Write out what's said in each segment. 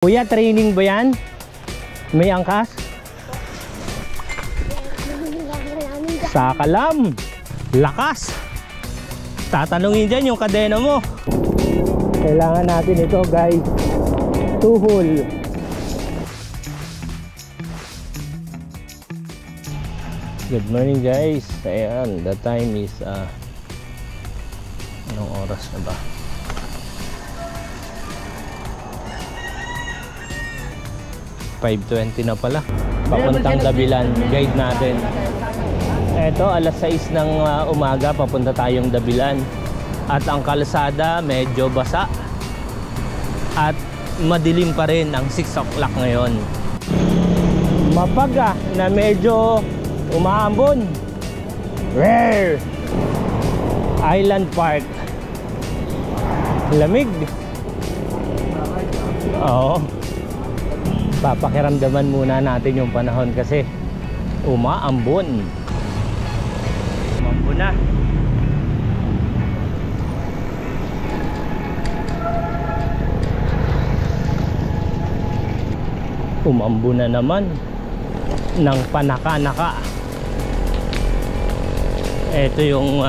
Kuya, training ba yan? May angkas? Sakalam! Lakas! Tatanungin dyan yung kadena mo. Kailangan natin ito guys. 2 hole. Good morning guys. Ayan, the time is anong oras na ba? 5:20 na pala. Papuntang Dabilan. Guide natin. Eto, alas 6 ng umaga, papunta tayong Dabilan. At ang kalsada medyo basa. At madilim pa rin ang 6 o'clock ngayon. Mapaga na medyo umaambon. Rare! Island Park. Lamig. Oo. Papakiramdaman muna natin yung panahon kasi umaambon. Umambon na. Umambon na naman ng panaka-naka. Ito yung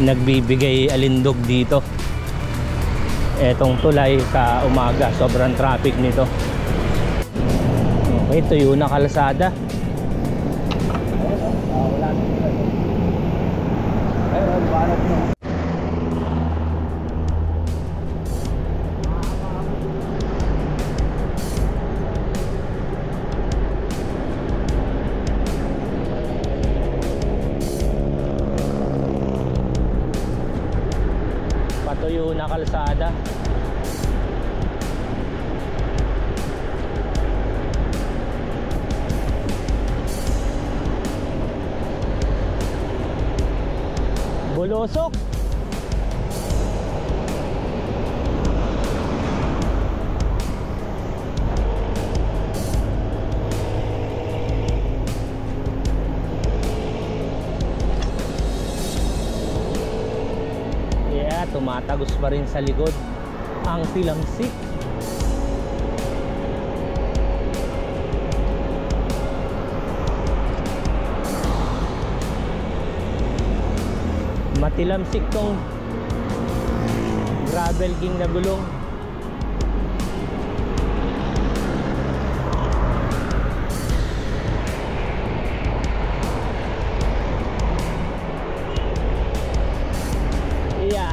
nagbibigay alindog dito. Etong tulay sa umaga, sobrang traffic nito. Okay, tuyo na kalsada. Patuyo na kalsada. Bulusok. Yeah, tumatagos pa rin sa likod ang tilamsik. Matilamsik tong gravel king na gulong. Yeah.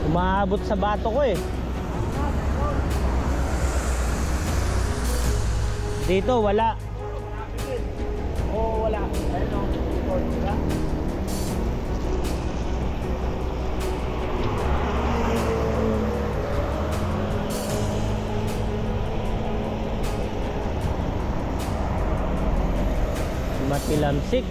Umaabot sa bato ko eh. Dito wala. Oo, wala. Matilamsik.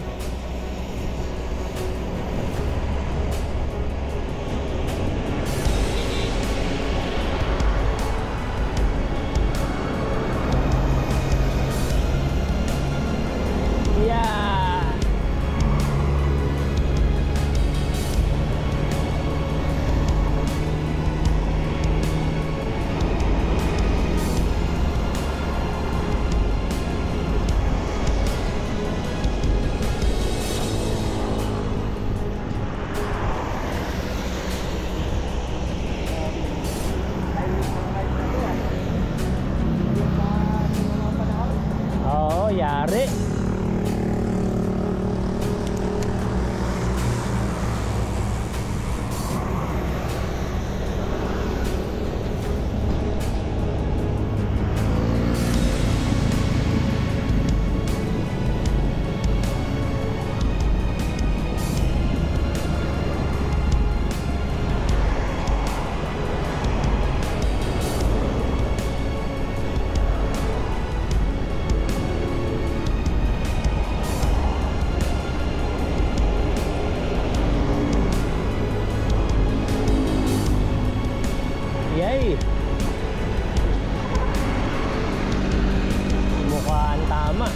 Ay, mukhang tama.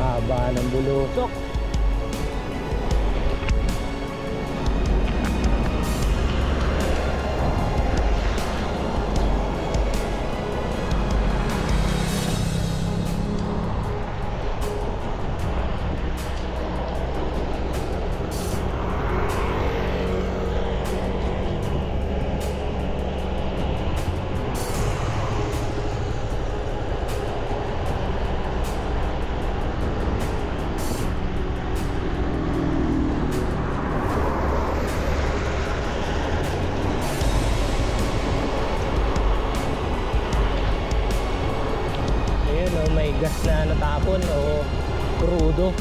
Haba ng bulusok. May gas na natapon o crudo.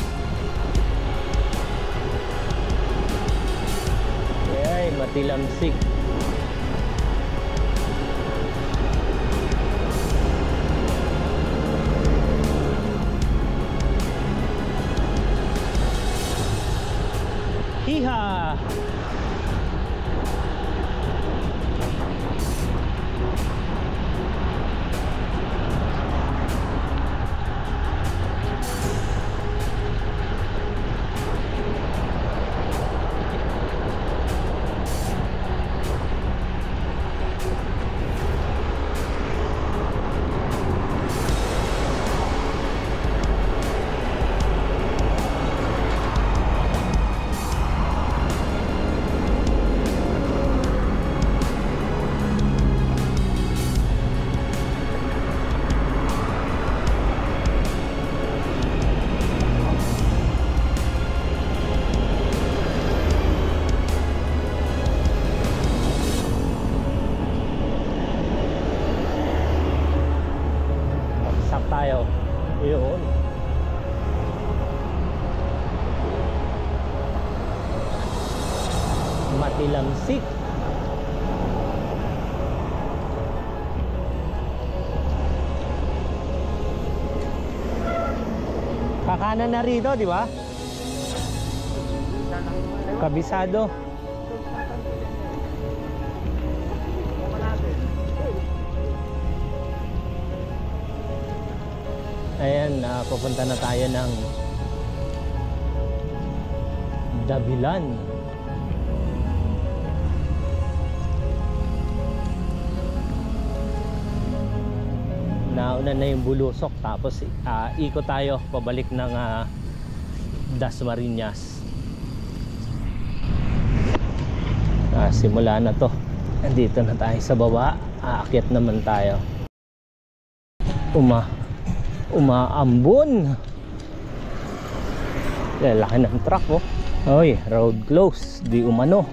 Ay, matilamsik. Hiha! Tayo. Yun. Matilamsik. Kakanan na rito, di ba? Kabisado. Ayan, pupunta na tayo ng Dabilan. Nauna na yung Bulusok, tapos ikot tayo pabalik ng Dasmariñas. Simula na to. Andito na tayo sa baba. Aakyat naman tayo. Umaambon. Lalaki ng truck, oh. Oy, road close. Di umano.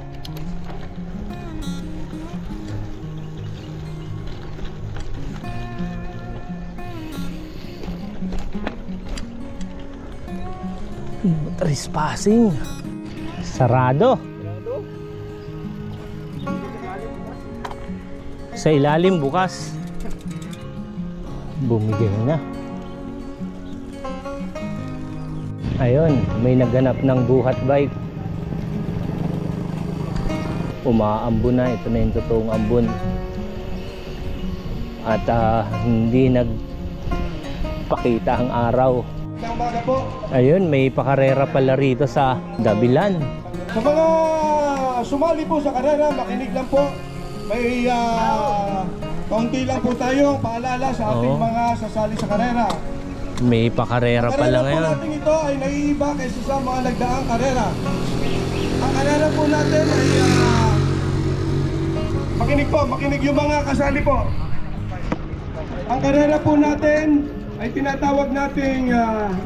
Trespassing. Sarado. Sa ilalim bukas. Bumigay na. Ayun, may naghanap ng buhat bike. Umaambon na. Ito na yung totoong ambon. At hindi nagpakita ang araw. Ayun, may pakarera pala rito sa Dabilan. Sa mga sumali po sa karera, makinig lang po. May kaunti lang po tayong paalala sa ating mga sasali sa karera. May pakarera pala ngayon. Ang karera po natin ito ay naiiba kaysa sa mga nagdaang karera. Ang karera po natin ay makinig yung mga kasali po. Ang karera po natin ay tinatawag nating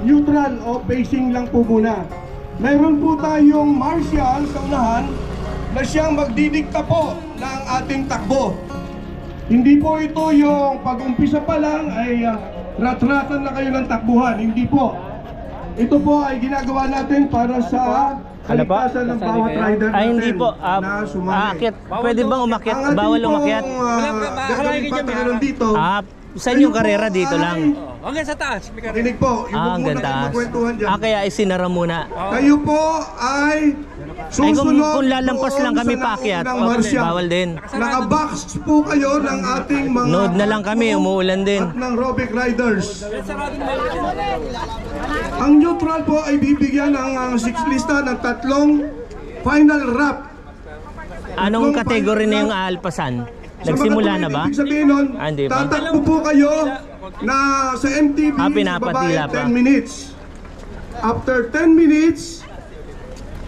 neutral o pacing lang po muna. Mayroon po tayong marshal sa unahan na siyang magdidikta po ng ating takbo. Hindi po ito yung pag-umpisa pa lang ay rat-ratan na kayo ng takbuhan. Hindi po. Ito po ay ginagawa natin para sa kaligtasan ng bawat rider natin. Ay, hindi po. Na sumali. Aakyat. Pwede bang umakyat? Bawal umakyat? Dito. Sa inyong karera dito lang. Hanggang sa taas. Kinig po. Yung Hanggang taas. Kaya isinara muna. Kayo po ay susunod. Kung lalampas lang kami paakyat, bawal din. Nakabox po kayo ng ating mga Nood na lang kami, umuulan din. at ng Robic Riders. Ang neutral po ay bibigyan ng lista ng 3 final wrap. Anong kategory na yung aalpasan? Nagsimula na ba? Ibig sabihin nun, Hindi pa. tatakbo po kayo na sa MTB pinapatila pa. 10 minutes. After 10 minutes,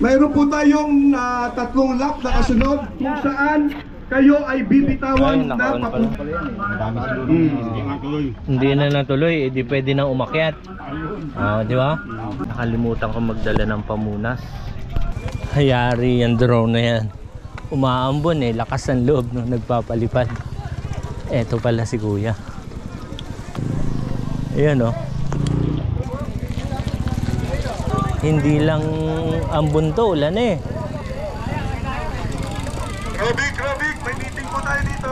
mayroon po tayong 3 lap na kasunod kung saan kayo ay bibitawan na papunta. Hindi na natuloy, di pwede nang umakyat. Di ba? Nakalimutan ko magdala ng pamunas. Hayari yung drone na yan. Umaambon lakas ang loob nung nagpapalipad. Eto pala si kuya. Ayan Hindi lang ambon to, ulan Robic, may meeting po tayo dito.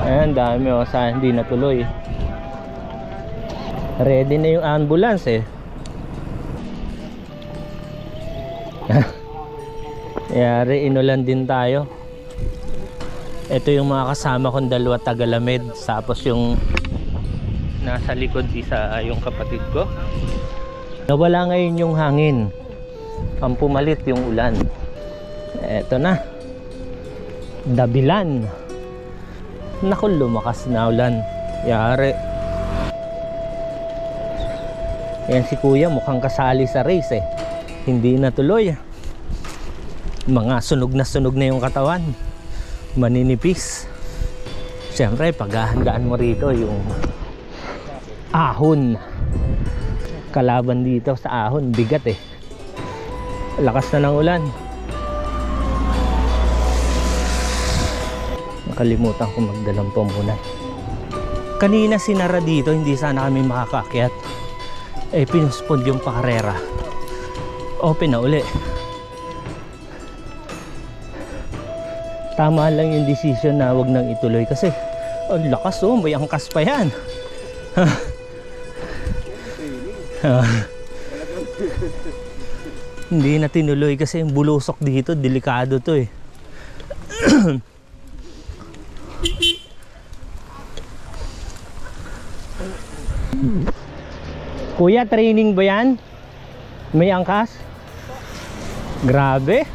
Ayan, dami sa hindi natuloy. Ready na yung ambulance Yari, inulan din tayo. Ito yung mga kasama kong dalawa Tagalamid. Tapos yung nasa likod isa yung kapatid ko. Nawala ngayon yung hangin. Ang pumalit yung ulan. Eto na. Dabilan. Naku, lumakas na ulan. Yari. Yan si kuya mukhang kasali sa race Hindi natuloy. Mga sunog na yung katawan. Maninipis. Siyempre paghahandaan mo rito yung ahon. Kalaban dito sa ahon, bigat lakas na ng ulan. Nakalimutan ko magdalang pamunas. Kanina sinara dito, hindi sana kami makakaakyat. Pinuspond yung pakarera. Open na uli. Tama lang yung decision na wag nang ituloy kasi ang lakas may angkas pa yan. Hindi na tinuloy kasi yung bulusok dito, delikado to Kuya, training ba yan? May angkas? Grabe.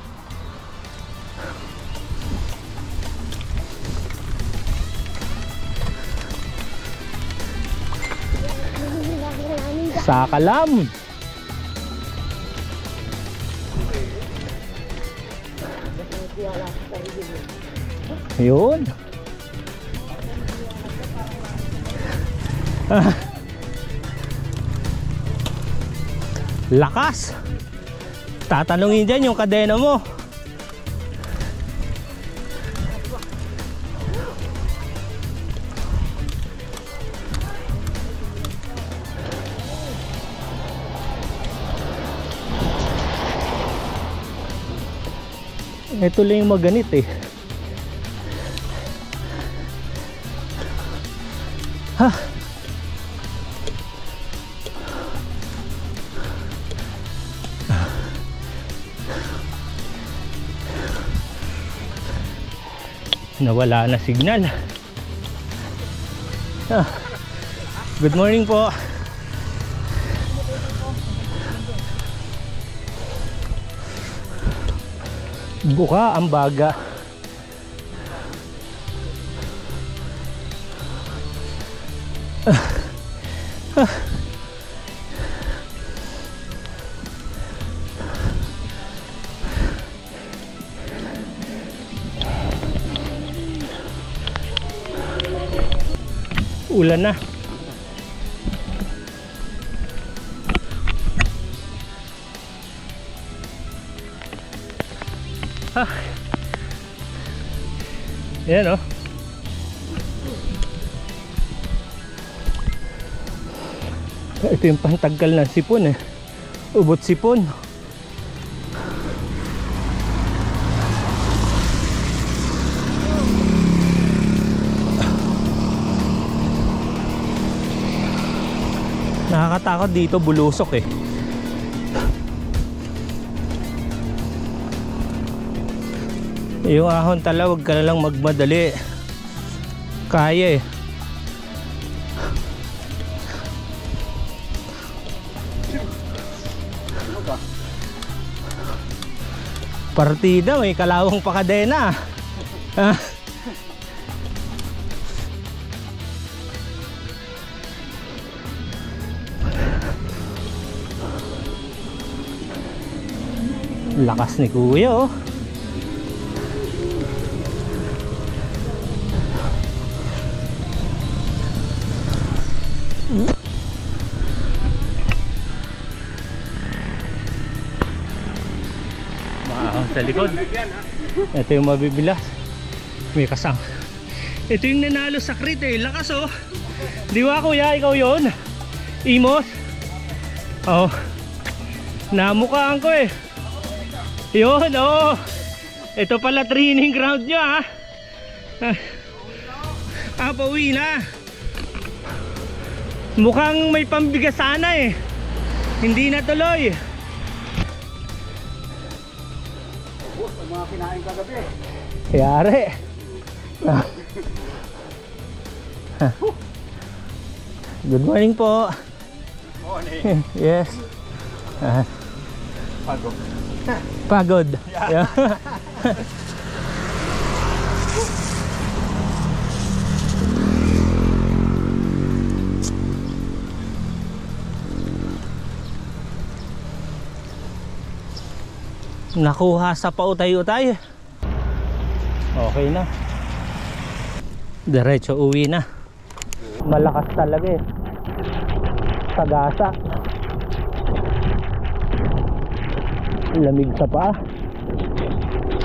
Sakalam. Yun. Lakas. Tatanungin dyan yung kadena mo. Ito lang yung maganit eh. Ha? Nawala na signal. Good morning po. Buka ang baga. Ulan na. Yan oh. Ito yung pantanggal ng sipon eh. Ubot sipon. Nakakatakot dito, bulusok eh. Yung ahon tala, wag ka na lang magmadali. Kaya eh. Partida, may kalawang pa kadena. Lakas ni kuya oh. Sa likod. Ito yung mabibilas. May kasang. Ito yung nanalo sa crit eh. Lakas oh. Di ba kuya? Ikaw yun? Imos? Oh. Namukhaan ko eh. Yun oh. Ito pala training ground nyo ha. Pauwi na. Mukhang may pambigas sana eh. Hindi na tuloy. Mga kinain kagabi. Yari. Good morning po. Morning. Yes. Pagod. Pagod. Yeah. Nakuha sa pautay-utay. Okay na. Diretso uwi na. Malakas talaga eh. Sagasa. Lamig sa paa.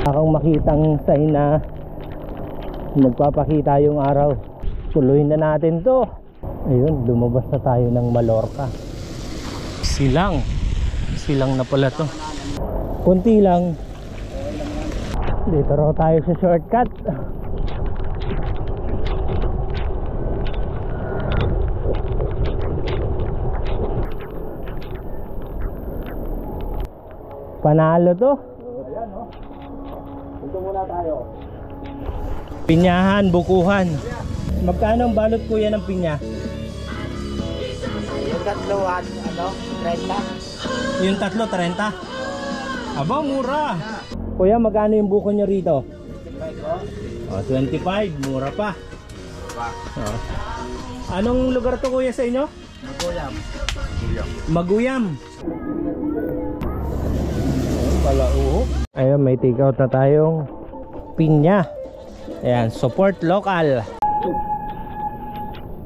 Akong makitang sign na magpapakita yung araw. Tuloyin na natin to. Ayun, lumabas na tayo ng Mallorca. Silang na pala to. Kunti lang. Dito raw tayo sa shortcut. Panalo to. Ayan oh. Dito muna tayo. Pinyahan, bukuhan. Magkano ang balot kuya ng pinya? Yung tatlo at ano, 30. Yung tatlo, 30? Aba, mura. Kuya, magkano yung buko nyo rito? 25, mura pa. Oh. Anong lugar to kuya sa inyo? Maguyam. Maguyam. Ayun, may take out na tayong pinya. Ayan, support local.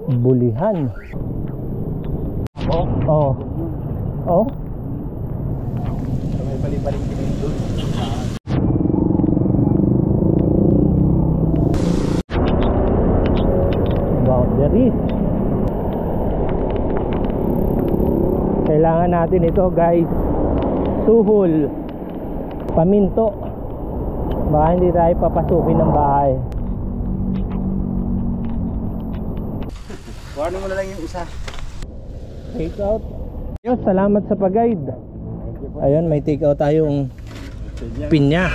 Bulihan. Oh. Oh. May balik-balik din doon. Boundary. Kailangan natin ito guys. Suhol. Paminto. Baka hindi tayo papasukin ng bahay. Warning mo na lang yung isa. Take out. Yo, salamat sa pag-guide. Ayun, may take out tayong pinya.